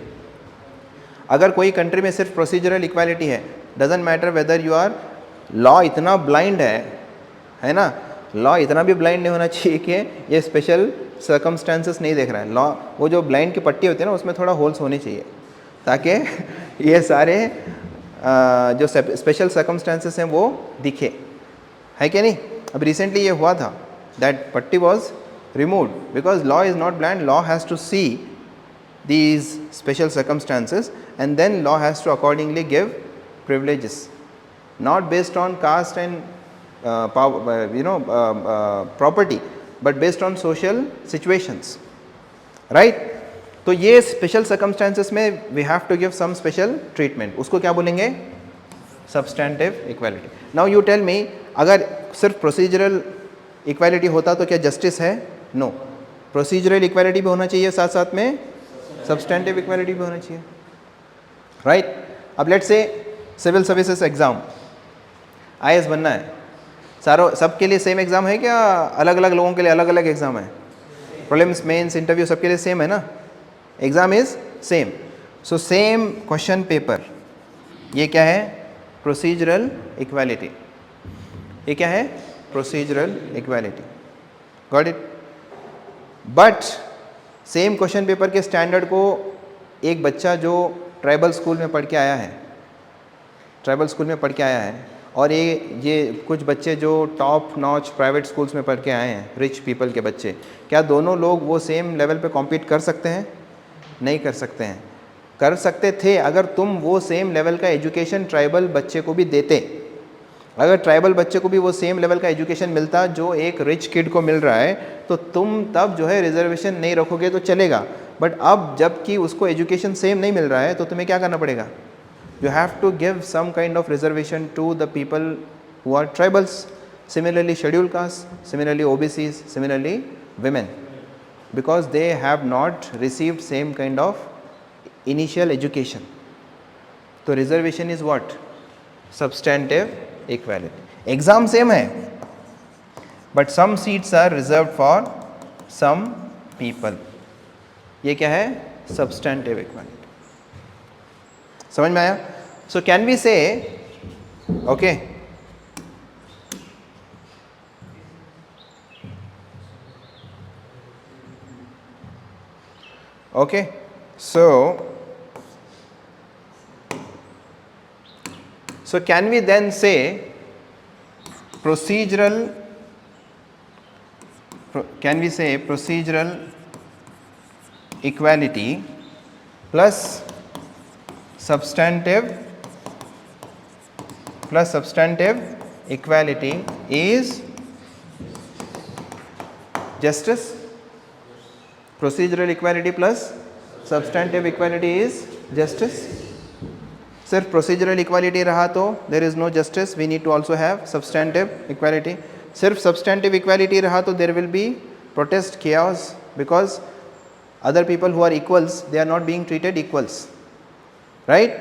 अगर कोई कंट्री में सिर्फ प्रोसीजरल इक्वालिटी है, doesn't matter whether you are, law इतना ब्लाइंड है ना, लॉ इतना भी ब्लाइंड नहीं होना चाहिए कि ये स्पेशल सर्कमस्टेंसेस नहीं देख रहा है. लॉ, वो जो ब्लाइंड की पट्टी होती है ना, उसमें थोड़ा होल्स होने चाहिए ताकि ये सारे जो स्पेशल सर्कमस्टेंसेस हैं वो दिखे, है कि नहीं? अब रिसेंटली ये हुआ था, दैट पट्टी was removed because law is not blind. Law has to see these special circumstances and then law has to accordingly give privileges, not based on caste and property, but based on social situations, right? तो ये special circumstances में we have to give some special treatment. उसको क्या बोलेंगे? Substantive equality. Now you tell me, अगर सिर्फ procedural equality होता तो क्या justice है? No. Procedural equality भी होना चाहिए, साथ साथ में सब्सटेंटिव इक्वालिटी भी होना चाहिए, राइट? अब लेट्स से सिविल सर्विसेज एग्ज़ाम, IAS बनना है, सबके लिए सेम एग्ज़ाम है क्या अलग अलग लोगों के लिए अलग अलग एग्ज़ाम है? प्रीलिम्स, मेंस, इंटरव्यू सबके लिए सेम है ना? Exam is same. So same question paper, ये क्या है? Procedural equality. ये क्या है? Procedural equality. Got it? But same question paper के स्टैंडर्ड को एक बच्चा जो ट्राइबल स्कूल में पढ़ के आया है, और ये कुछ बच्चे जो टॉप नॉच प्राइवेट स्कूल्स में पढ़ के आए हैं, रिच पीपल के बच्चे, क्या दोनों लोग वो सेम लेवल पे कॉम्पीट कर सकते हैं? नहीं कर सकते हैं. कर सकते थे अगर तुम वो सेम लेवल का एजुकेशन ट्राइबल बच्चे को भी देते. अगर ट्राइबल बच्चे को भी वो सेम लेवल का एजुकेशन मिलता जो एक रिच किड को मिल रहा है, तो तुम तब जो है रिजर्वेशन नहीं रखोगे तो चलेगा. बट अब जबकि उसको एजुकेशन सेम नहीं मिल रहा है, तो तुम्हें क्या करना पड़ेगा? You have to give some kind of reservation to the people who are tribals, similarly scheduled caste, similarly OBCs, similarly women, because they have not received same kind of initial education. तो reservation is what? Substantive equality. Exam same है, but some seats are reserved for some people. ये क्या है? Substantive equality. समझ में आया? So can we say, okay, okay, so can we then say procedural equality plus substantive equality is justice? Procedural equality plus substantive equality is justice. सिर्फ प्रोसीजरल इक्वालिटी रहा तो there is no justice, we need to also have substantive equality. सिर्फ सब्सटेंटिव इक्वालिटी रहा तो there will be protest chaos because other people who are equals they are not being treated equals, right?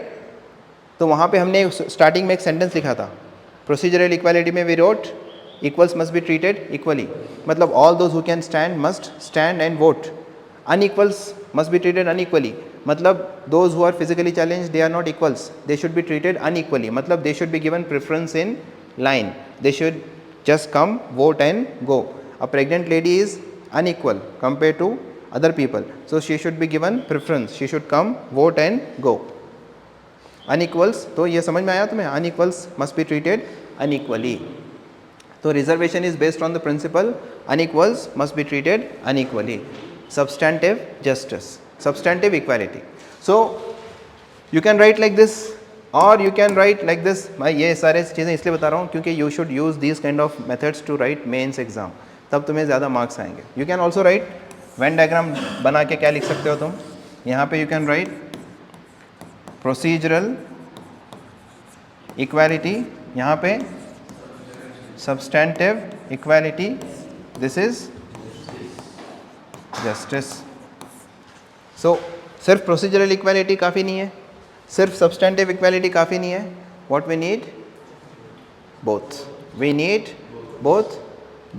तो वहाँ पे हमने स्टार्टिंग में एक सेंटेंस लिखा था, प्रोसीजरल इक्वालिटी में we wrote equals must be treated equally, मतलब all those who can stand must stand and vote. Unequals must be treated unequally, मतलब those who are physically challenged they are not equals, they should be treated unequally, मतलब they should be given preference in line, they should just come vote and go. A pregnant lady is unequal compared to other people, so she should be given preference, she should come vote and go. Unequals, तो ये समझ में आया तुम्हें? Unequals must be treated unequally. तो reservation is based on the principle unequals must be treated unequally. Substantive justice, substantive equality. So you can write like this or you can write like this. मैं ये सारे चीज़ें इसलिए बता रहा हूँ क्योंकि you should use these kind of methods to write mains exam, तब तुम्हें ज़्यादा मार्क्स आएंगे. You can also write Venn diagram बना के क्या लिख सकते हो तुम? यहाँ पे you can write procedural equality, यहाँ पे substantive equality, this is justice. So सिर्फ procedural equality काफ़ी नहीं है, सिर्फ substantive equality काफ़ी नहीं है. What we need? Both. We need both.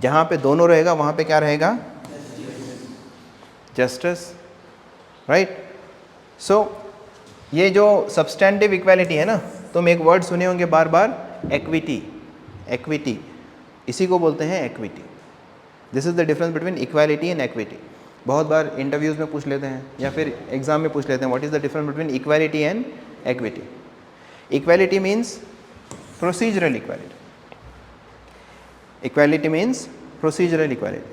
जहाँ पे दोनों रहेगा वहाँ पे क्या रहेगा? Justice, right? So ये जो सब्सटेंटिव इक्वालिटी है ना, तुम एक वर्ड सुने होंगे बार बार, एक्विटी. एक्विटी, इसी को बोलते हैं equity. This is the difference between equality and equity. बहुत बार इंटरव्यूज़ में पूछ लेते हैं या फिर एग्जाम में पूछ लेते हैं, what is the difference between equality and equity. Equality means procedural equality. Equality means procedural equality.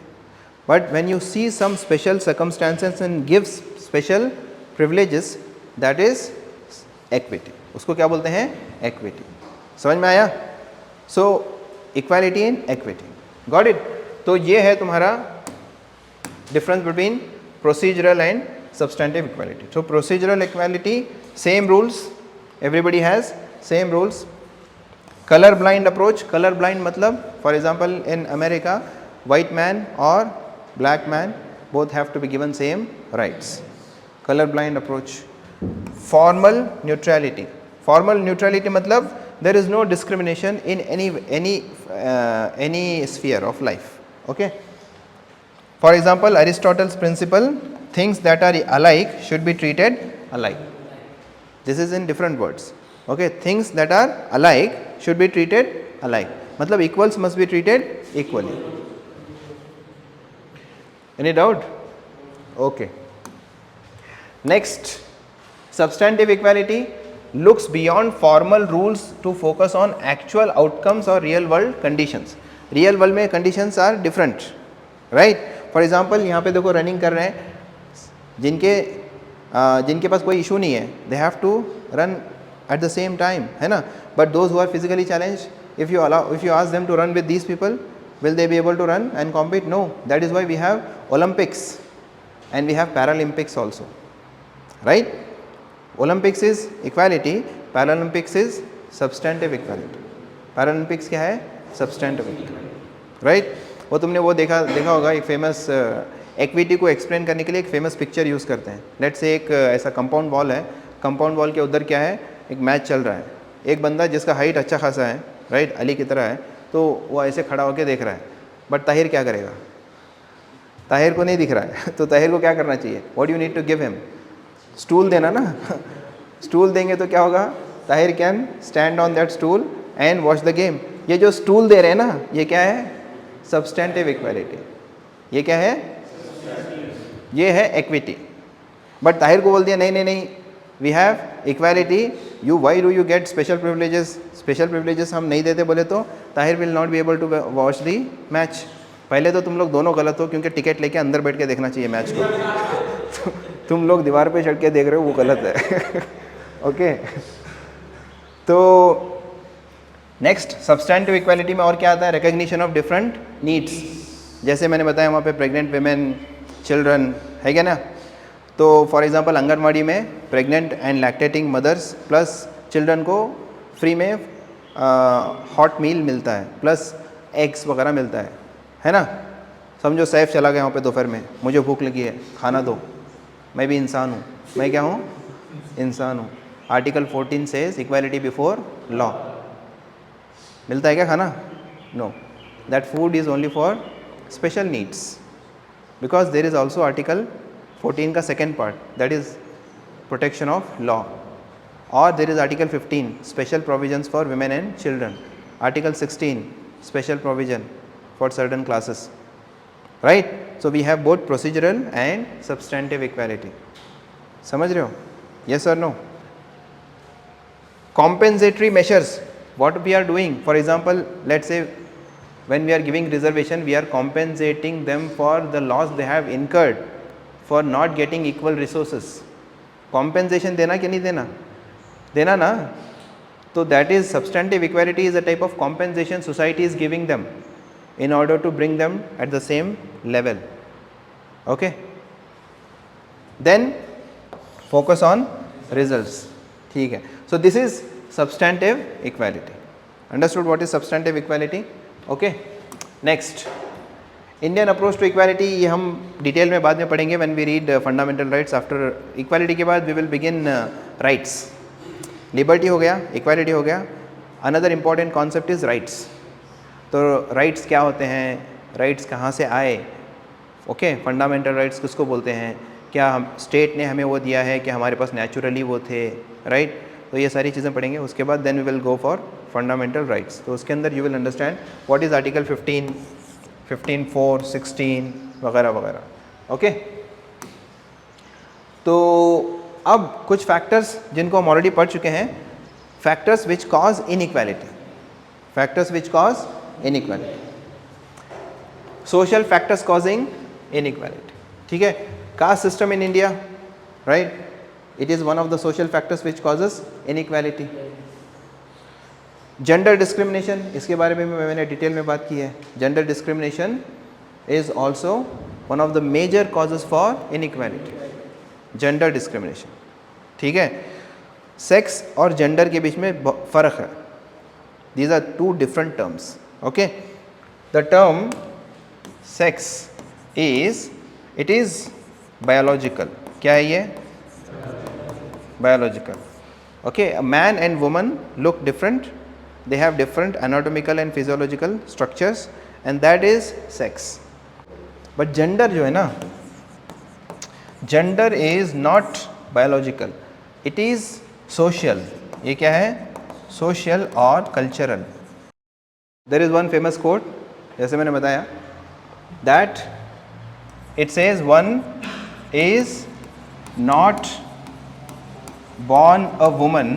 But when you see some special circumstances and gives special privileges, that is equity. उसको क्या बोलते हैं? Equity. समझ में आया? So equality and equity. Got it? तो ये है तुम्हारा difference between procedural and substantive equality. So procedural equality, same rules, everybody has same rules. Colour blind approach, colour blind मतलब for example in America white man और black man both have to be given same rights. Colour blind approach. Formal neutrality. Formal neutrality मतलब there is no discrimination in any sphere of life. Okay, for example Aristotle's principle, things that are alike should be treated alike. This is in different words. Okay, things that are alike should be treated alike. मतलब equals must be treated equally. Any doubt? Okay. Next, substantive equality looks beyond formal rules to focus on actual outcomes or real world conditions. Real world में conditions are different, right? For example, यहाँ पे देखो running कर रहे हैं, जिनके पास कोई issue नहीं है, they have to run at the same time, है ना. But those who are physically challenged, if you ask them to run with these people, will they be able to run and compete? No. That is why we have Olympics and we have Paralympics also, right? Olympics is equality, Paralympics is substantive equality. Paralympics क्या है? Substantive equality, right? वो तुमने वो देखा होगा, एक फेमस एक्विटी को एक्सप्लेन करने के लिए एक फेमस पिक्चर यूज़ करते हैं. लेट्स से एक ऐसा कंपाउंड वॉल है, कंपाउंड वॉल के उधर क्या है, एक मैच चल रहा है. एक बंदा जिसका हाइट अच्छा खासा है, राइट, अली की तरह है, तो वो ऐसे खड़ा होकर देख रहा है. बट ताहिर क्या करेगा? ताहिर को नहीं दिख रहा है, तो ताहिर को क्या करना चाहिए? What you need to give him? Stool देना ना. स्टूल देंगे तो क्या होगा? Tahir can stand on that stool and watch the game. ये जो स्टूल दे रहे हैं ना, ये क्या है? Substantive equality. ये क्या है? ये है एक्विटी. बट ताहिर को बोल दिया नहीं, we have equality, you why do you get special privileges? Special privileges हम नहीं देते बोले तो Tahir will not be able to watch the match. पहले तो तुम लोग दोनों गलत हो, क्योंकि टिकट लेके अंदर बैठ के देखना चाहिए मैच को. तुम लोग दीवार पे चढ़ के देख रहे हो, वो गलत है. ओके, तो नेक्स्ट सब्सटेंटिव इक्वालिटी में और क्या आता है? Recognition of different needs. जैसे मैंने बताया वहाँ पे प्रेग्नेंट वेमेन, चिल्ड्रन, है क्या ना. तो फॉर एग्जांपल आंगनवाड़ी में pregnant and lactating mothers plus children को फ्री में हॉट मील मिलता है, प्लस एग्स वगैरह मिलता है ना। समझो सैफ चला गया वहाँ पे दोपहर में, मुझे भूख लगी है, खाना दो, मैं भी इंसान हूँ, मैं क्या हूँ, इंसान हूँ। Article 14 says equality before law. मिलता है क्या खाना? No, that food is only for special needs, because there is also article 14 का second part, that is protection of law. और there is article 15 special provisions for women and children, article 16 special provision for certain classes, right. So we have both procedural and substantive equality. समझ रहे हो? यस और no? Compensatory measures, what we are doing, for example, let's say when we are giving reservation, we are compensating them for the loss they have incurred for not getting equal resources. Compensation देना कि नहीं देना? देना ना। तो that is substantive equality is a type of compensation society is giving them in order to bring them at the same level. Okay? Then focus on results. ठीक है। So this is substantive equality. Understood what is substantive equality? Okay. Next, Indian approach to equality, ये हम डिटेल में बाद में पढ़ेंगे when we read fundamental rights. After equality के बाद we will begin rights. Liberty हो गया, equality हो गया. Another important concept is rights. तो rights क्या होते हैं, rights कहाँ से आए, okay, fundamental rights किसको बोलते हैं, क्या हम स्टेट ने हमें वो दिया है कि हमारे पास नेचुरली वो थे, राइट। तो ये सारी चीज़ें पढ़ेंगे। उसके बाद then we will go for fundamental rights. तो उसके अंदर you will understand what is article 15, 15(4), 16 वगैरह वगैरह। ओके, तो अब कुछ फैक्टर्स जिनको हम ऑलरेडी पढ़ चुके हैं, factors which cause inequality, factors which cause inequality, social factors causing inequality. ठीक है, caste system in India, right, it is one of the social factors which causes inequality. Gender discrimination, इसके बारे में मैंने डिटेल में बात की है। Gender discrimination is also one of the major causes for inequality. Gender discrimination, ठीक है। सेक्स और जेंडर के बीच में फ़र्क है। These are two different terms. Okay, the term sex it is biological. क्या है ये? Biological. Okay, a man and woman look different, they have different anatomical and physiological structures, and that is sex. But gender जो है ना, gender is not biological, it is social. ये क्या है? Social और cultural. There is one famous quote, जैसे मैंने बताया, that it says one is not born a woman,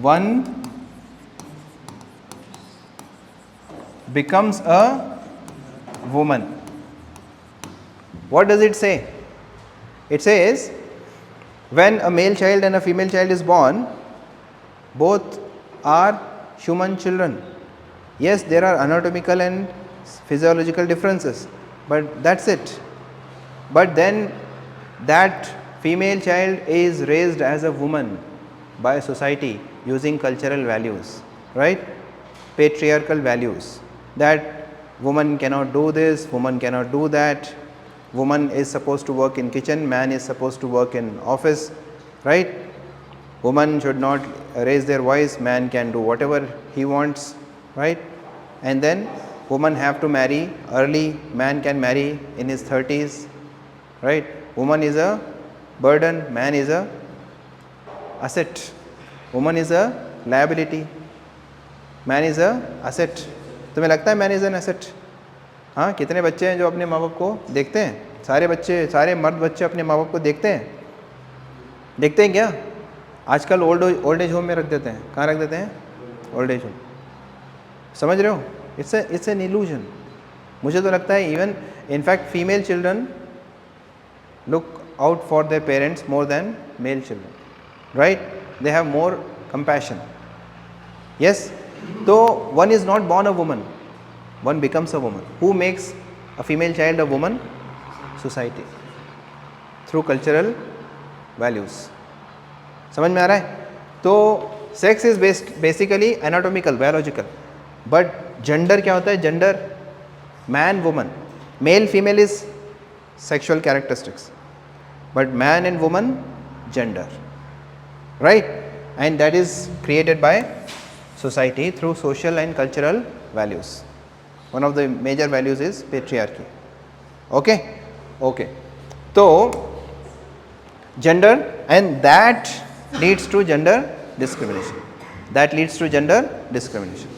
one becomes a woman. What does it say? It says when a male child and a female child is born, both are human children. Yes, there are anatomical and physiological differences, but that's it. But then that female child is raised as a woman by society using cultural values, right? Patriarchal values, that woman cannot do this, woman cannot do that, woman is supposed to work in kitchen, man is supposed to work in office, right? Woman should not raise their voice, man can do whatever he wants, right? And then woman have to marry early, man can marry in his 30s, right? Woman is a burden, man is a asset, woman is a liability, man is a asset. तुम्हें लगता है man is an asset? हाँ, कितने बच्चे हैं जो अपने माँ बाप को देखते हैं? सारे बच्चे, सारे मर्द बच्चे अपने माँ बाप को देखते हैं? देखते हैं क्या? आजकल ओल्ड एज होम में रख देते हैं। कहाँ रख देते हैं? Old age home. समझ रहे हो? It's an illusion. मुझे तो लगता है even in fact female children look out for their parents more than male children, right? They have more compassion. Yes, though one is not born a woman, one becomes a woman. Who makes a female child a woman? Society. Through cultural values. समझ में आ रहा है? तो sex is basically anatomical, biological, but gender क्या होता है? Gender man woman, male female is sexual characteristics, but man and woman gender, right? And that is created by society through social and cultural values. One of the major values is patriarchy. Okay? Okay. So, gender, and that leads to gender discrimination. That leads to gender discrimination.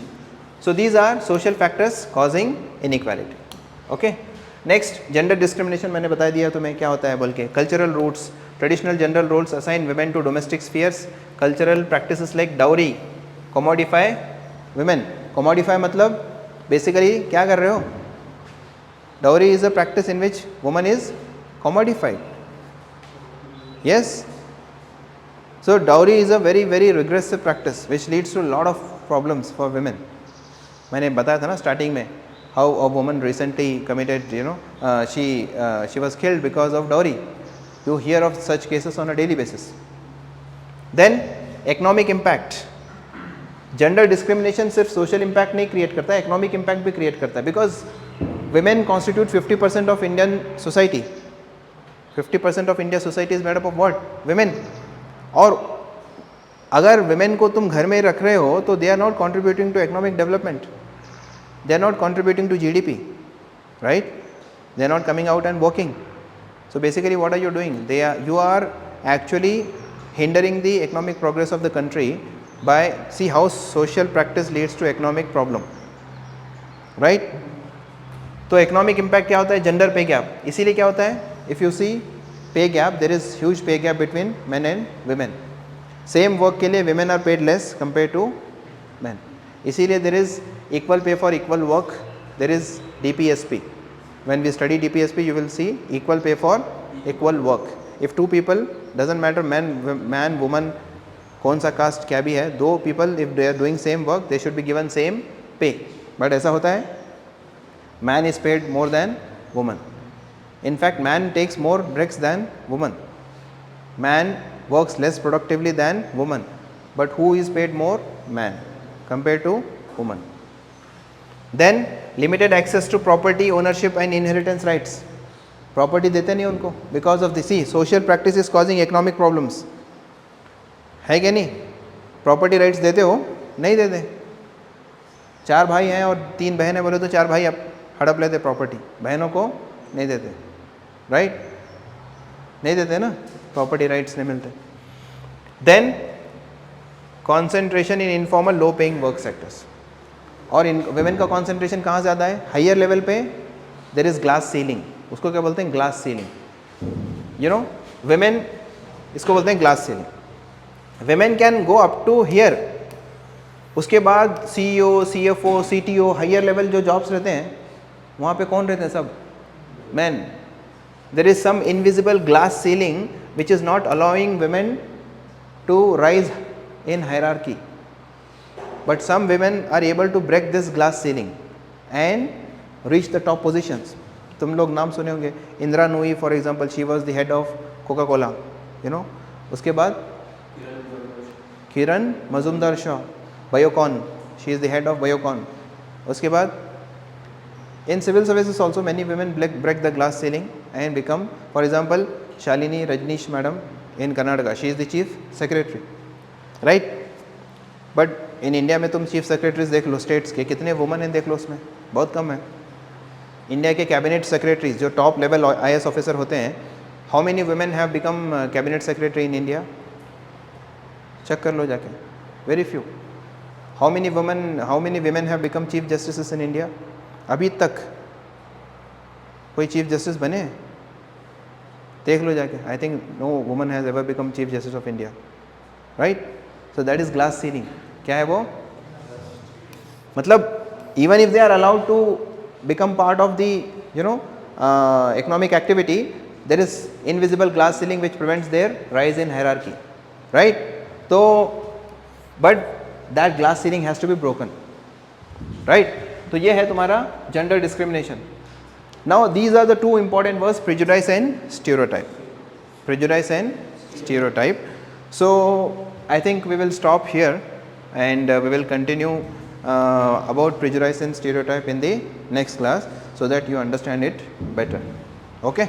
So, these are social factors causing inequality. Okay? Next, gender discrimination मैंने बता दिया तुम्हें क्या होता है बोल के. Cultural roots, traditional gender roles assign women to domestic spheres. Cultural practices like dowry commodify women. Commodify मतलब basically क्या कर रहे हो? Dowry is a practice in which woman is commodified. Yes? So dowry is a very regressive practice which leads to a lot of problems for women. मैंने बताया था ना starting में how a woman recently committed, she was killed because of dowry. You hear of such cases on a daily basis. Then economic impact. Gender discrimination सिर्फ सोशल इम्पैक्ट नहीं क्रिएट करता है, इकोनॉमिक इम्पैक्ट भी क्रिएट करता है, because women constitute 50% of Indian society. 50% of India society is made up of what? Women. और अगर women को तुम घर में रख रहे हो तो they are not contributing to economic development. They are not contributing to GDP, right? They are not coming out and working. So basically what are you doing? You are actually hindering the economic progress of the country by, see how social practice leads to economic problem, right? तो economic impact क्या होता है? Gender pay gap. इसीलिए क्या होता है? If you see pay gap, there is huge pay gap between men and women. Same work के लिए women are paid less compared to men. इसीलिए there is equal pay for equal work. There is DPSP. When we study DPSP, you will see equal pay for equal work. If two people, doesn't matter man, woman, कौन सा कास्ट क्या भी है, two people if they are doing same work they should be given same pay, but ऐसा होता है man is paid more than woman. In fact man takes more breaks than woman, man works less productively than woman, but who is paid more? Man compare to woman. Then limited access to property, ownership and inheritance rights. Property देते नहीं उनको because of this. Social practice is causing economic problems, है क्या नहीं? प्रॉपर्टी राइट्स देते हो? नहीं देते. 4 भाई हैं और 3 बहन है बोले तो 4 भाई अब हड़प लेते प्रॉपर्टी, बहनों को नहीं देते, राइट? नहीं देते ना, प्रॉपर्टी राइट्स नहीं मिलते. Then concentration in informal low paying work sectors. और इन वुमेन का कॉन्सेंट्रेशन कहाँ ज़्यादा है? हाइयर लेवल पे देर इज़ ग्लास सीलिंग. उसको क्या बोलते हैं? Glass ceiling. वुमेन इसको बोलते हैं glass ceiling. women can go up to here. उसके बाद CEO, CFO, CTO, higher level जो जॉब्स रहते हैं वहाँ पे कौन रहते हैं? सब men. There is some invisible glass ceiling which is not allowing women to rise in hierarchy. But some women are able to break this glass ceiling and reach the top positions. तुम लोग नाम सुने होंगे, Indira Nooyi for example, she was the head of Coca Cola, उसके बाद Kiran Mazumdar Shaw, Biocon, she is the head of Biocon. उसके बाद in civil services also many women break the glass ceiling and become, for example Shalini Rajneesh madam in Karnataka, she is the chief secretary, right? But in India में तुम चीफ सेक्रेटरीज देख लो स्टेट्स के, कितने वुमेन हैं देख लो, उसमें बहुत कम है. इंडिया के कैबिनेट सेक्रेटरीज जो टॉप लेवल IAS ऑफिसर होते हैं, how many women have become cabinet secretary in India? Check कर लो जाके, very few. How many women have become chief justice in India? अभी तक कोई चीफ जस्टिस बने? देख लो जाके. I think no woman has ever become chief justice of India, right? So that is glass ceiling. क्या है वो? मतलब even if they are allowed to become part of the economic activity, there is invisible glass ceiling which prevents their rise in hierarchy, right? So but that glass ceiling has to be broken, right? तो ये है तुम्हारा gender discrimination. Now these are the two important words, prejudice and stereotype. prejudice and stereotype. So I think we will stop here, and we will continue about prejudice and stereotype in the next class, so that you understand it better. Okay,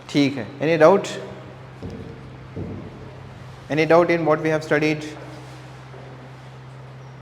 ठीक है. Any doubt? Any doubt in what we have studied?